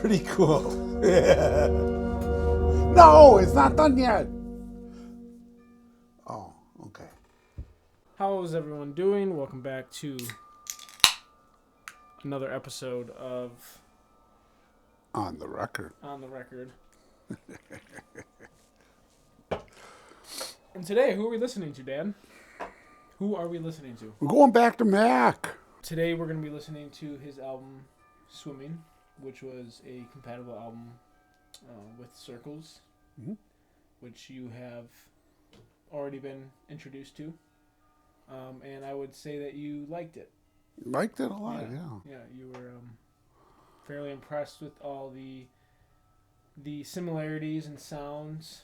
pretty cool. Yeah. No, it's not done yet. Oh, okay. How is everyone doing? Welcome back to another episode of On the record. On the Record. And today, who are we listening to, Dan? Who are we listening to? We're going back to Mac. Today, we're going to be listening to his album, Swimming, which was a compatible album with Circles, which you have already been introduced to. And I would say that you liked it. Liked it a lot, yeah. Yeah, you were fairly impressed with all the similarities and sounds.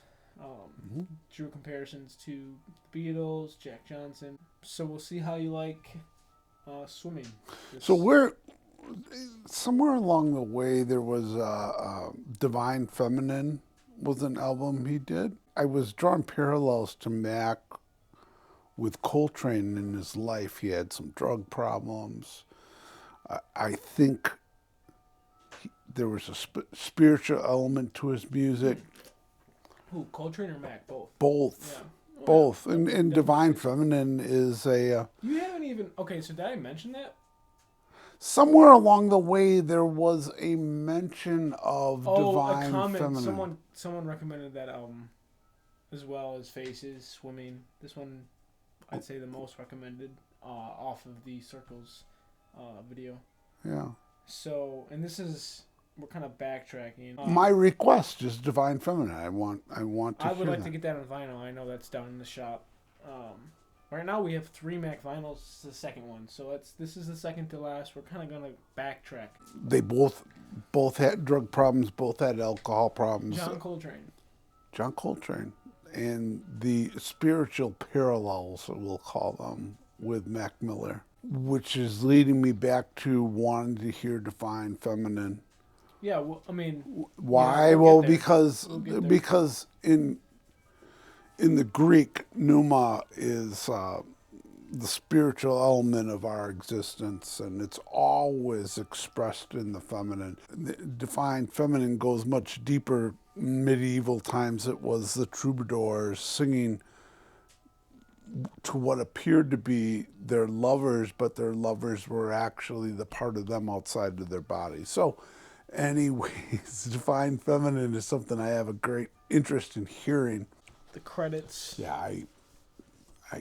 Drew comparisons to the Beatles, Jack Johnson. So we'll see how you like Swimming. So we're somewhere along the way there was Divine Feminine was an album he did. I was drawing parallels to Mac with Coltrane in his life. He had some drug problems. I think there was a spiritual element to his music. Who, Coltrane or Mac? Both. Both. Yeah. Both. And Divine Feminine is a... you haven't even... Okay, so did I mention that? Somewhere along the way, there was a mention of Divine a comment. Feminine. Someone recommended that album, as well as Faces, Swimming. This one, I'd say the most recommended off of the Circles video. Yeah. So, and this is... We're kind of backtracking. My request is Divine Feminine. I want to I would hear like that. to get that on vinyl. I know that's down in the shop. Right now we have 3 Mac vinyls. This is the second one. So this is the second to last. We're kind of going to backtrack. They both had drug problems, both had alcohol problems. John Coltrane. And the spiritual parallels, we'll call them, with Mac Miller, which is leading me back to wanting to hear Divine Feminine. Yeah, well, I mean... Why? Yeah, well, because in the Greek, pneuma is the spiritual element of our existence, and it's always expressed in the feminine. The Divine Feminine goes much deeper. In medieval times, it was the troubadours singing to what appeared to be their lovers, but their lovers were actually the part of them outside of their body. So, anyways, Divine Feminine is something I have a great interest in hearing. The credits. Yeah, I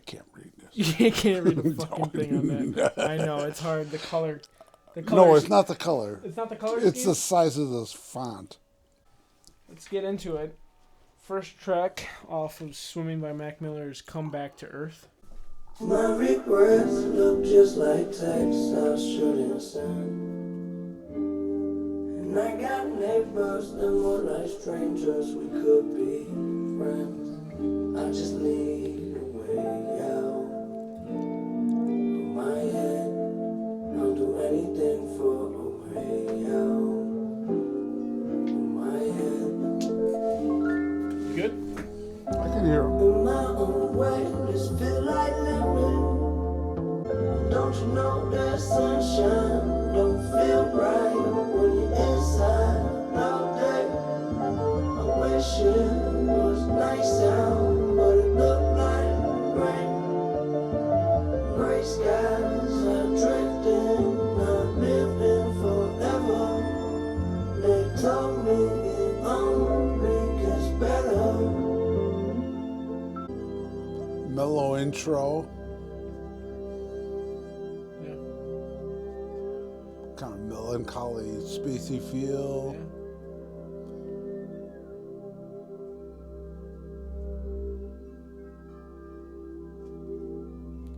can't read this. You can't read the fucking thing on that. I know, it's hard. The color. No, it's not the color. It's not the color It's scheme? the size of this font. Let's get into it. First track off of Swimming by Mac Miller is Come Back to Earth. My regrets look just like Texas shooting sun. And I got neighbors that were like strangers, we could be friends. I just need a way out of my head. I'll do anything for a way out of my head. Good? I can hear him. In my own way, just feel like living. Don't you know that sunshine don't feel right when you're inside all day? I wish it was nice out, but it looked like rain. Gray skies are drifting, not living forever. They told me it only gets better. Mellow intro. Yeah. Kind of melancholy, spacey feel. Yeah.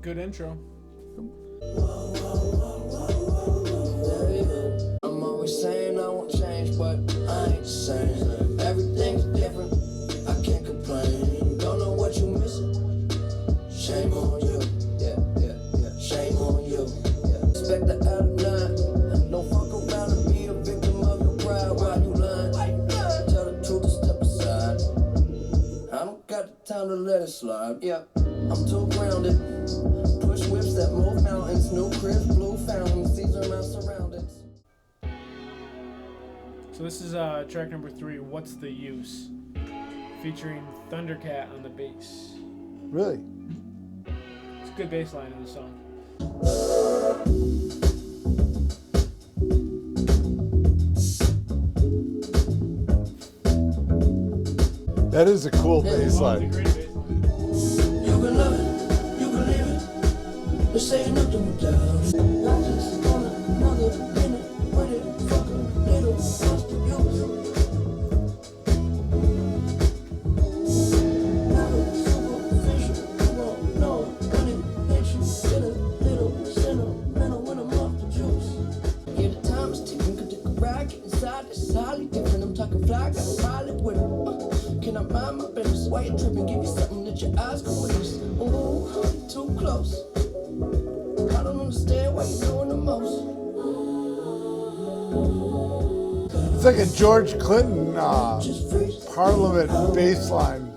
Good intro. I'm always saying I won't change, but I ain't the same. Everything's different, I can't complain. Don't know what you missing. Shame on you, yeah. Shame on you, yeah. Expect the out of nine. Don't fuck around and be a victim of your pride while you lying. Tell the truth and step aside. I don't got the time to let it slide, yeah. I'm too grounded. Push whips that move mountains. New crib, blue fountains. These are my surroundings. So this is track number 3, What's the Use? Featuring Thundercat on the bass. Really? It's a good bass line in the song. That is a cool bass It's a line. great bass line. You can love it, you can leave it. This ain't nothing without. I just want another minute with it. Fucking little what's the use? Never superficial. You won't know when it hits you. Get a little sentimental when I'm off the juice. Yeah, the time is ticking. Could take a ride, get inside. It's highly different. I'm talking fly, got a pilot with it. Can I mind my business? Why you tripping? Give you something that your eyes can witness. Ooh, too close. I don't understand why you're doing the most. It's like a George Clinton Just freeze. Parliament bass line.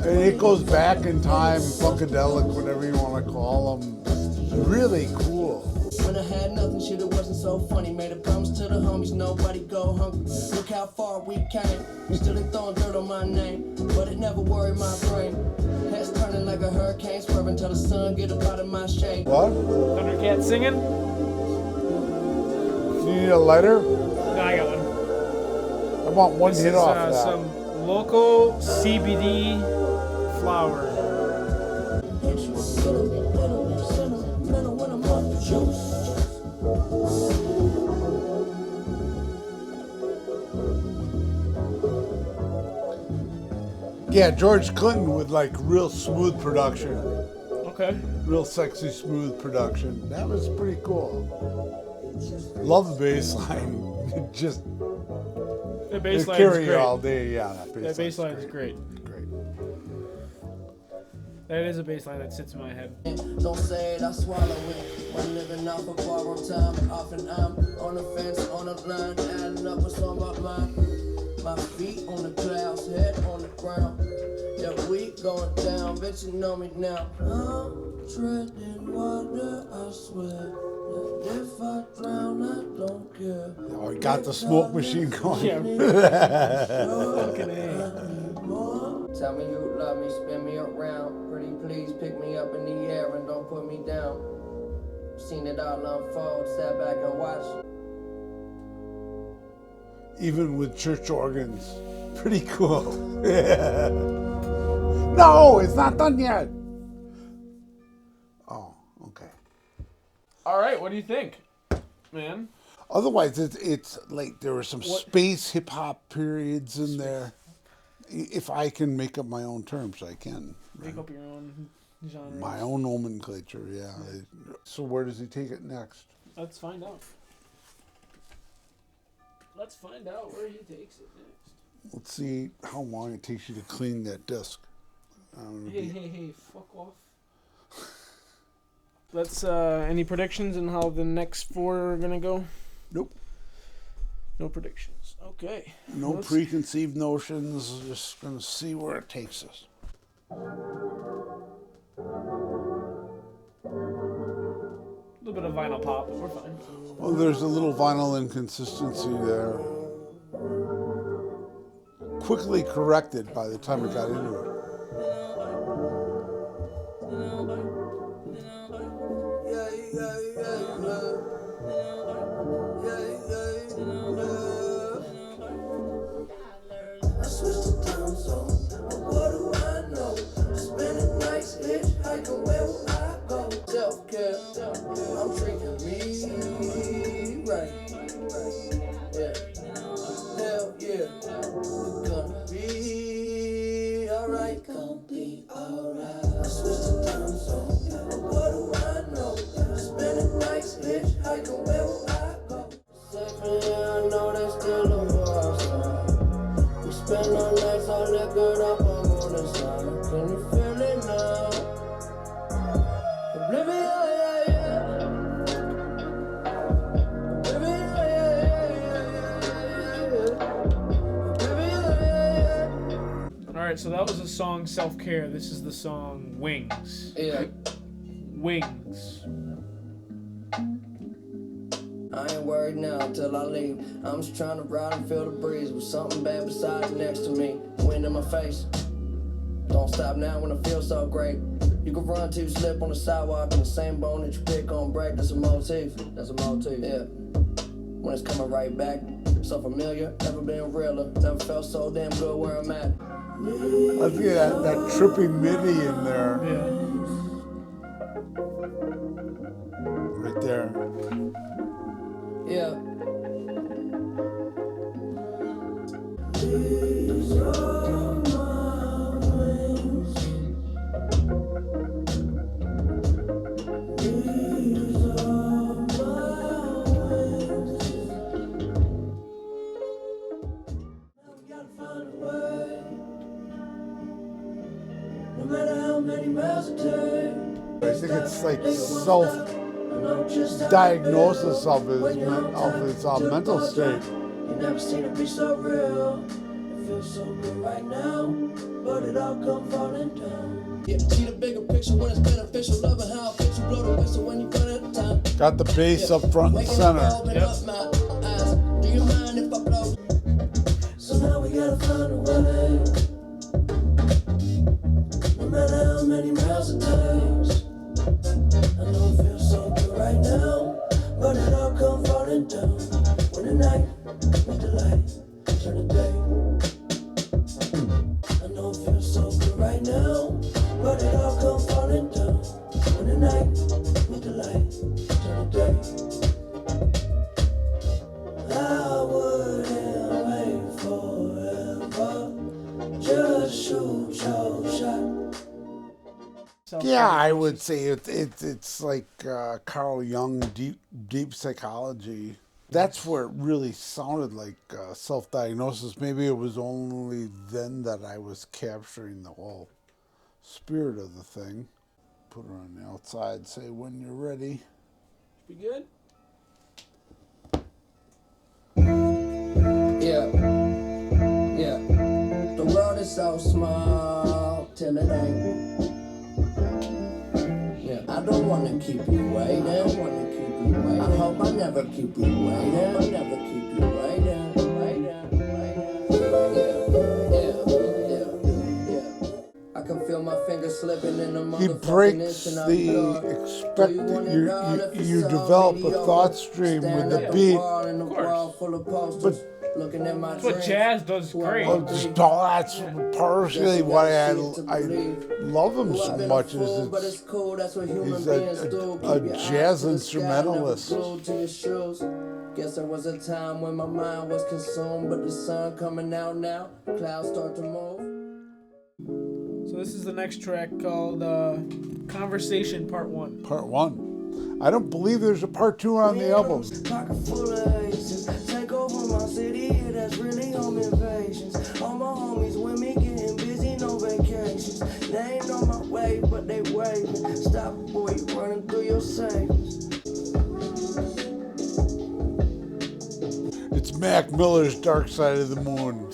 And it goes back in time, funkadelic, whatever you want to call them. Really cool. When I had nothing, shit, it wasn't so funny. Made a promise to the homies, nobody go hungry. Look how far we came. Still they throwing dirt on my name, but it never worried my brain. Heads turning like a hurricane, swerving till the sun get up out of my shade. What? Thundercat singing? You need a lighter? No, I got one. I want one This hit is off that. some local CBD flower. Hit you, little sentimental when I'm off the juice. Yeah, George Clinton with like real smooth production. Okay. Real sexy, smooth production. That was pretty cool. Love the bass line. Just The bass it line carry is you great. all day. Yeah, That bass line is great. Great. That is a bass line that sits in my head. Don't say it, I swallow it. When living off of borrowed time, often I'm on the fence, on the line, adding up what's on my mind. My feet on the clouds, head on the ground. Yeah, we going down, bitch, you know me now. I'm treading water, I swear. That if I drown, I don't care. Oh, he got the smoke machine going. Yeah. Fucking A. Tell me you love me, spin me around. Pretty please pick me up in the air and don't put me down. Seen it all unfold, sat back and watched. Even with church organs. Pretty cool. Yeah. No, it's not done yet. Oh, okay. All right, what do you think, man? Otherwise, it's like there were some space hip hop periods in there. If I can make up my own terms, I can. Make up your own genre. My own nomenclature, yeah. So where does he take it next? Let's find out. Let's find out where he takes it next. Let's see how long it takes you to clean that disc. Hey, fuck off. Let's, any predictions on how the next 4 are gonna go? Nope. No predictions. Okay. No Let's- preconceived notions. Just gonna see where it takes us. A little bit of vinyl pop, but we're fine. Well, there's a little vinyl inconsistency there. Quickly corrected by the time we got into it. I switched to time zone. What do I know? Spending nights hitchhiking, where will I go? Self-care, I'm treating me right. Yeah, hell yeah. Gonna be alright. Gonna be alright. I switched to time zone. What do I know? Spending nights hitchhiking, where will I go? Safely, I know there's still a war outside. We spend our nights all liquored up on the side. Can you feel it now? Oblivion, yeah, yeah. Oblivion, yeah, yeah. Alright, so that was the song Self Care. This is the song Wings. Yeah. Wings. I ain't worried now till I leave. I'm just trying to ride and feel the breeze with something bad beside you next to me. Wind in my face. Don't stop now when I feel so great. You can run till you slip on the sidewalk, and the same bone that you pick on break. That's a motif. That's a motif. Yeah. When it's coming right back, so familiar, never been realer, never felt so damn good where I'm at. Let's get that trippy MIDI in there. Yeah. Right there. Yeah. No matter how many miles it takes. I think it's like self-diagnosis of his mental state. You never seen it be so real. It feels so good right now, but it all come falling down. Yeah, see the bigger picture when it's beneficial. Loving how it fits you, blow the whistle when you run out of time. Got the bass up front and center. Yep. Do you mind if I blow? So now we gotta find a way. No matter how many miles it takes. I know it feels so good right now, but it all come falling down. When the night with the light turn to day. I know it feels so good right now, but it all come falling down. When the night with the light turn to day. I wouldn't wait forever. Just shoot your shot. Yeah, I would say it's like Carl Jung, deep psychology. That's where it really sounded like self-diagnosis. Maybe it was only then that I was capturing the whole spirit of the thing. Put her on the outside, say when you're ready. Be good? Yeah. Yeah. The world is so small till it ain't. Yeah. I don't wanna keep you waiting. I hope I never keep you waiting. I can feel my fingers slipping in the He breaks you develop a thought stream with the beat. But looking at my That's what jazz does great. that's partially why I love him so much. Is he's a jazz instrumentalist. Guess there was a time when my mind was consumed, but the sun coming out now, clouds start to move. So this is the next track called Conversation Part 1. Part 1. I don't believe there's a part 2 on the album. Pocket full of aces, take over my city, yeah, that's really home invasions. All my homies with me getting busy, no vacations. They ain't on my way, but they waving. Stop, boy, you running through your savings. It's Mac Miller's Dark Side of the Moon.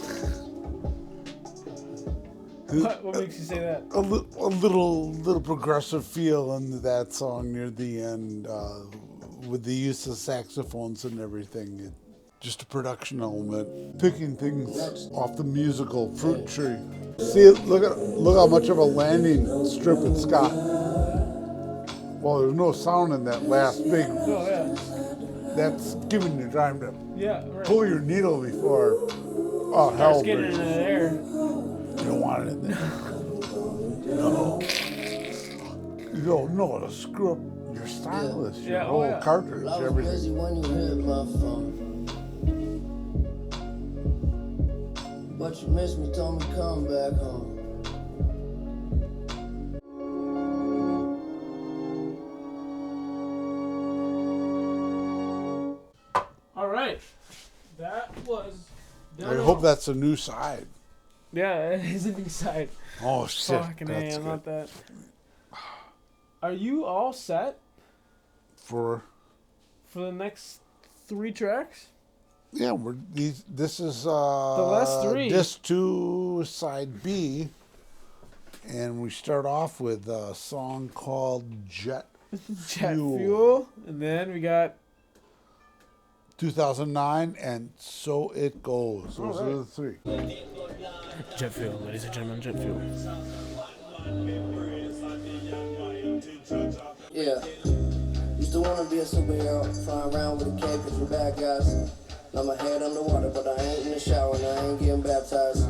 What makes you say that? A little progressive feel in that song near the end, with the use of saxophones and everything. Just a production element, picking things off the musical fruit tree. See, look how much of a landing strip it's got. Well, there's no sound in that last big. Oh yeah. That's giving you time to Right. pull your needle before. Oh hell! Starts getting into the air. You don't want it in there. No. You don't know how to screw up your stylus, your whole cartridge, I was everything. busy when you hit my phone. But you missed me, told me come back home. All right. That was. I hope that's a new side. Yeah, it is a new side. Oh shit! Fucking That's I'm good. not that. Are you all set For the next 3 tracks? yeah, this is The last 3. Disc 2, side B, and we start off with a song called Jet Jet Fuel. Fuel. And then we got 2009, and So It Goes. Those are the three. Jet fuel, ladies and gentlemen, jet fuel. Yeah. Used to wanna be a superhero, flying around with a cape from bad guys. Now my head underwater, but I ain't in the shower and I ain't getting baptized.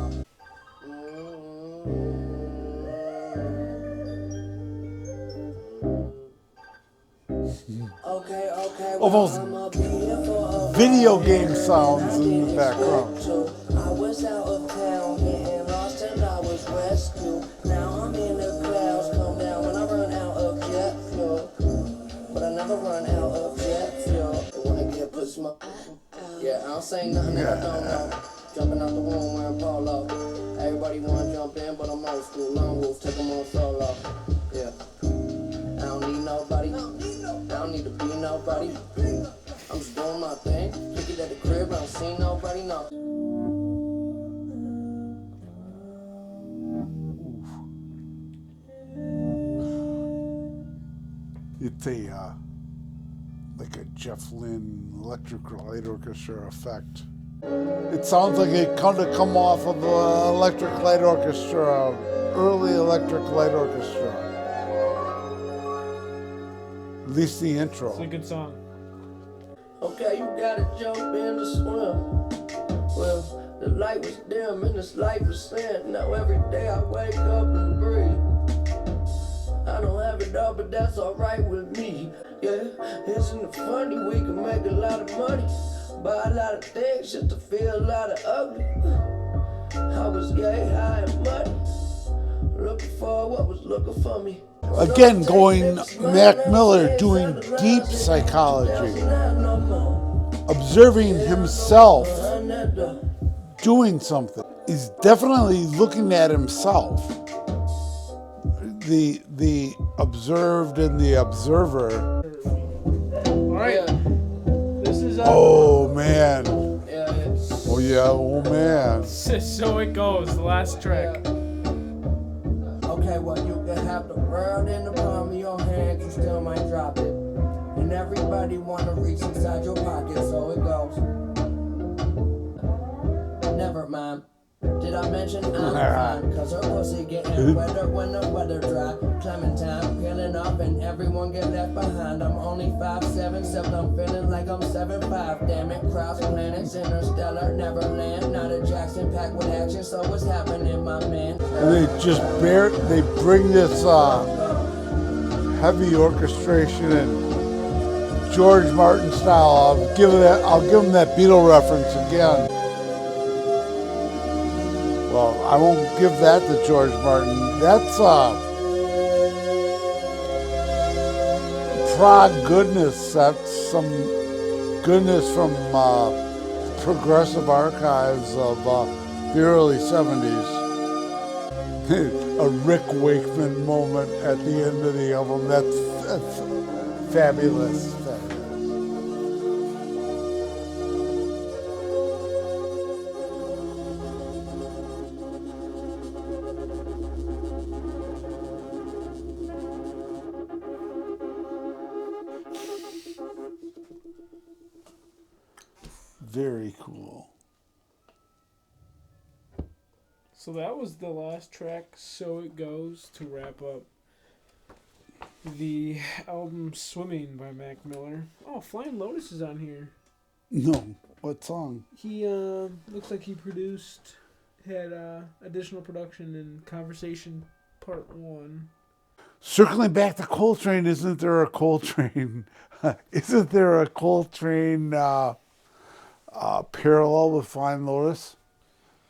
Okay, Almost video game sounds in the background. I was out of town, getting lost and I was rescued. Now I'm in the clouds, come down when I run out of jet fuel. But I never run out of jet fuel. And when I get put smoke, yeah, I don't say nothing that I don't know. Jumping out the womb wearing polo. Everybody wanna jump in, but I'm old school. Long wolf, take them on solo. Yeah. I don't need nobody. I don't need to be nobody. I'm just doing my thing. Kick it at the crib, I don't see nobody, no. It's a like a Jeff Lynne Electric Light Orchestra effect. It sounds like it kind of come off of Electric Light Orchestra, early Electric Light Orchestra. At least the intro. It's a good song. Okay, you gotta jump in to swim. Well, the light was dim and this light was thin. Now every day I wake up and breathe. I don't have it all, but that's alright with me. Yeah, isn't it funny? We can make a lot of money, buy a lot of things just to feel a lot of ugly. I was yay high and muddy, looking for what was looking for me. Again, going Mac Miller doing deep psychology, observing himself doing something. He's definitely looking at himself. The observed and the observer. All right. This is Oh man. Yeah, it's Oh yeah. Oh man. So It Goes, the last track. okay, well, you can have the world in the palm of your hand, you still might drop it. And everybody wanna reach inside your pocket, so it goes. Never mind. Did I mention I'm fine? Cause her pussy getting wetter when the weather dry. Clementine peeling off and everyone get left behind. I'm only 5'7", except I'm feeling like I'm 7'5". Damn it, cross planets, interstellar, Neverland. Not a Jackson packed with action, so what's happening, my man? And they bring this heavy orchestration and George Martin style. I'll give him that Beatle reference again. Well, I won't give that to George Martin. That's prog goodness. That's some goodness from progressive archives of the early 70s. A Rick Wakeman moment at the end of the album. That's fabulous. Very cool. So that was the last track, So It Goes, to wrap up the album Swimming by Mac Miller. Oh, Flying Lotus is on here. No, what song? He looks like he had additional production in Conversation Part 1. Circling back to Coltrane, isn't there a Coltrane? Isn't there a Coltrane parallel with Flying Lotus?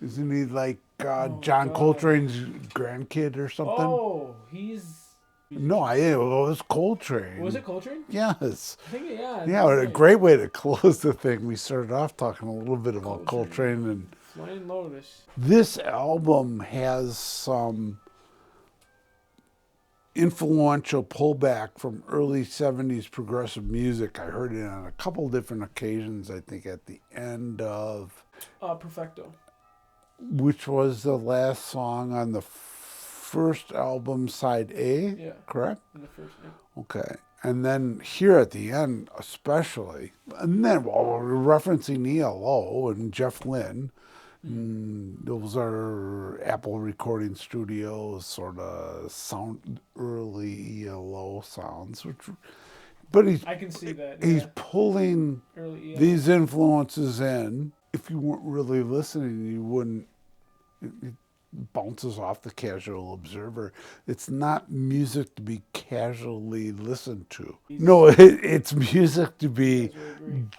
Isn't he like John God. Coltrane's grandkid or something? Oh, he's... No, it was Coltrane. Was it Coltrane? Yes. I think, yeah. Yeah, what a great way to close the thing. We started off talking a little bit about Coltrane and Flying Lotus. this album has some influential pullback from early 70s progressive music. I heard it on a couple different occasions, I think at the end of... Perfecto. which was the last song on the first album, side A, Yeah. correct? In the first. Yeah. Okay. And then here at the end, especially, and then we're referencing ELO and Jeff Lynne. Those are Apple Recording Studios sort of sound, early ELO sounds, but I can see that. he's Yeah. pulling Early. Yeah. these influences in. If you weren't really listening, you wouldn't. It bounces off the casual observer. It's not music to be casually listened to. No, it's music to be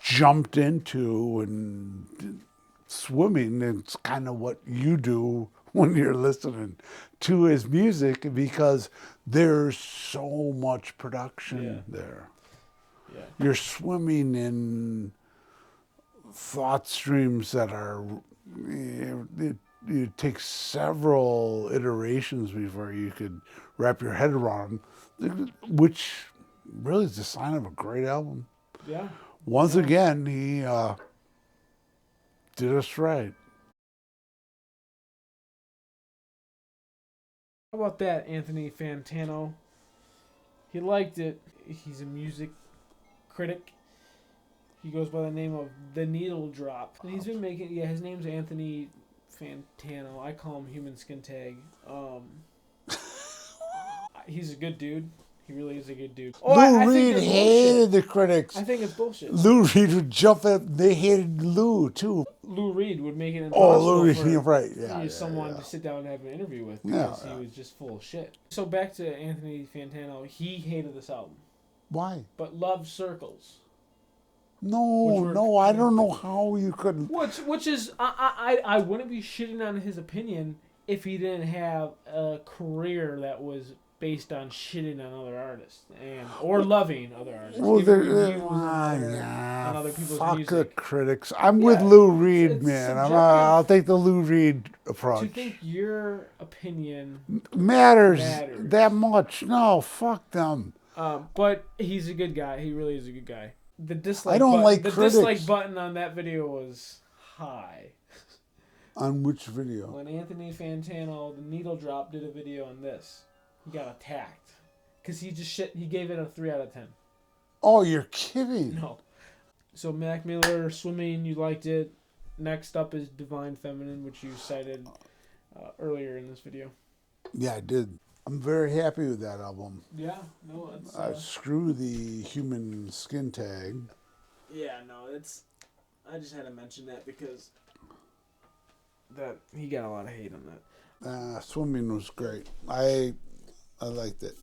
jumped into and swimming. It's kind of what you do when you're listening to his music because there's so much production there. Yeah. You're swimming in thought streams that are, it takes several iterations before you could wrap your head around, which really is a sign of a great album. Yeah. Once again, he did us right. How about that, Anthony Fantano? He liked it. He's a music critic. He goes by the name of The Needle Drop. And he's been making, his name's Anthony Fantano. I call him Human Skin Tag. He's a good dude. He really is a good dude. Lou Reed hated the critics. I think it's bullshit. Lou Reed would jump at, they hated Lou too. Lou Reed would make it impossible Lou Reed, for you're right. Yeah, someone to sit down and have an interview with Yeah, because he was just full of shit. So back to Anthony Fantano. He hated this album, Why? but loved Circles. No, I don't know how you could. Which is I wouldn't be shitting on his opinion if he didn't have a career that was based on shitting on other artists or loving other artists. Well, giving reviews on other people's fuck music. the critics. I'm with Lou Reed, it's man. subjective. I'll take the Lou Reed approach. To think your opinion matters that much? No, fuck them. but he's a good guy. He really is a good guy. The dislike I don't button, like the critics. dislike button on that video was high. On which video? When Anthony Fantano, The Needle Drop, did a video on this, he got attacked because he just shit. He gave it a 3 out of 10. Oh, you're kidding. No. So Mac Miller, Swimming, you liked it. Next up is Divine Feminine, which you cited earlier in this video. Yeah, I did. I'm very happy with that album. Yeah, no, it's Screw the Human Skin Tag. yeah, no, it's. I just had to mention that because that he got a lot of hate on that. Swimming was great. I liked it.